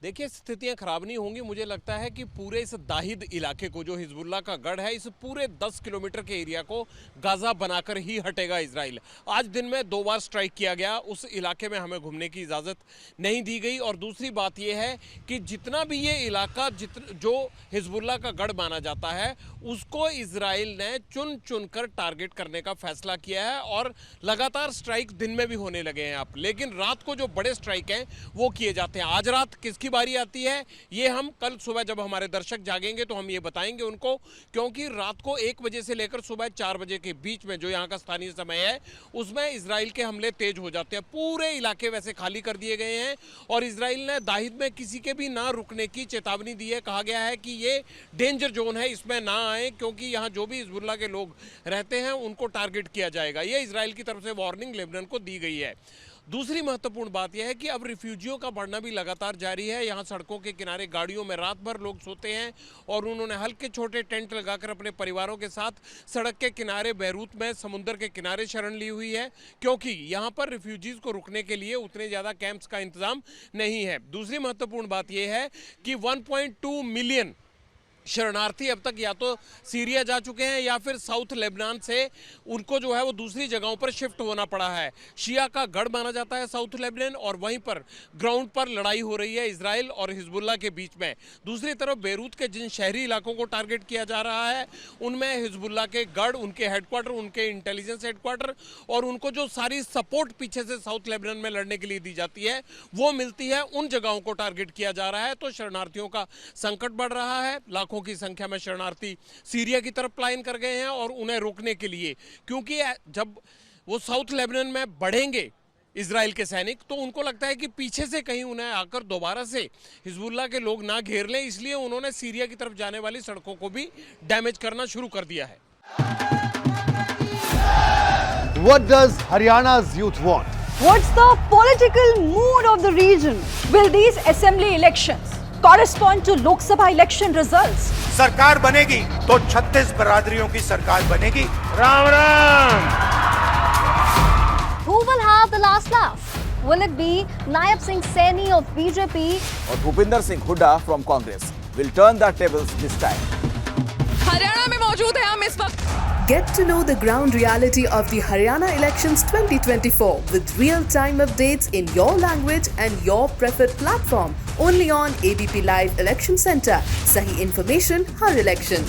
देखिए, स्थितियां खराब नहीं होंगी। मुझे लगता है कि पूरे इस दाहिद इलाके को, जो हिजबुल्लाह का गढ़ है, इस पूरे 10 किलोमीटर के एरिया को गाजा बनाकर ही हटेगा इजराइल। आज दिन में 2 बार स्ट्राइक किया गया, उस इलाके में हमें घूमने की इजाज़त नहीं दी गई। और दूसरी बात यह है कि जितना भी ये इलाका जो हिजबुल्लाह का गढ़ माना जाता है, उसको इजराइल ने चुन चुन कर टारगेट करने का फैसला किया है और लगातार स्ट्राइक दिन में भी होने लगे हैं आप। लेकिन रात को जो बड़े स्ट्राइक हैं वो किए जाते हैं। आज रात किसकी बारी आती है, ये हम कल सुबह जब हमारे दर्शक जागेंगे तो हम ये बताएंगे उनको, क्योंकि रात को 1 बजे से लेकर सुबह 4 बजे के बीच में, जो यहाँ का स्थानीय समय है, उसमें इजराइल के हमले तेज हो जाते हैं। पूरे इलाके वैसे खाली कर दिए गए हैं और इजराइल ने दाहिद में किसी के भी ना रुकने की चेतावनी दी है। कहा गया है कि ये डेंजर जोन है, इसमें ना आए, क्योंकि यहाँ जो भी हिजबुल्लाह के लोग रहते हैं उनको टारगेट किया जाएगा। ये इजराइल की तरफ से वार्निंग लेबनान को दी गई है। दूसरी महत्वपूर्ण बात यह है कि अब रिफ्यूजियों का बढ़ना भी लगातार जारी है। यहाँ सड़कों के किनारे गाड़ियों में रात भर लोग सोते हैं और उन्होंने हल्के छोटे टेंट लगाकर अपने परिवारों के साथ सड़क के किनारे बैरूत में समुद्र के किनारे शरण ली हुई है, क्योंकि यहाँ पर रिफ्यूजीज को रुकने के लिए उतने ज़्यादा कैंप्स का इंतजाम नहीं है। दूसरी महत्वपूर्ण बात यह है कि 1.2 मिलियन शरणार्थी अब तक या तो सीरिया जा चुके हैं या फिर साउथ लेबनान से उनको जो है वो दूसरी जगहों पर शिफ्ट होना पड़ा है। शिया का गढ़ माना जाता है साउथ लेबनान, और वहीं पर ग्राउंड पर लड़ाई हो रही है इजराइल और हिजबुल्लाह के बीच में। दूसरी तरफ बेरूत के जिन शहरी इलाकों को टारगेट किया जा रहा है, उनमें हिजबुल्लाह के गढ़, उनके हेडक्वार्टर, उनके इंटेलिजेंस हेडक्वार्टर और उनको जो सारी सपोर्ट पीछे से साउथ लेबनान में लड़ने के लिए दी जाती है वो मिलती है, उन जगहों को टारगेट किया जा रहा है। तो शरणार्थियों का संकट बढ़ रहा है। लाखों की संख्या में शरणार्थी सीरिया की तरफ पलायन कर गए हैं और उन्हें रोकने के लिए, क्योंकि जब वो साउथ लेबनान में बढ़ेंगे इजराइल के सैनिक, तो उनको लगता है कि पीछे से कहीं उन्हें आकर दोबारा से हिजबुल्लाह के लोग ना घेर लें, इसलिए उन्होंने सीरिया की तरफ जाने वाली सड़कों को भी डैमेज करना शुरू कर दिया है। What does Haryana's youth want? What's the political mood of the region? Will these assembly elections correspond to Lok Sabha election results? सरकार बनेगी तो 36 बरादरियों की सरकार बनेगी। Ram Ram. Who will have the last laugh? Will it be Naib Singh Saini of BJP or Bhupinder Singh Hooda from Congress? Will turn the tables this time. Haryana में मौजूद है हम इस वक्त। Get to know the ground reality of the Haryana elections 2024 with real-time updates in your language and your preferred platform. Only on ABP Live Election Center. Sahi information, har election.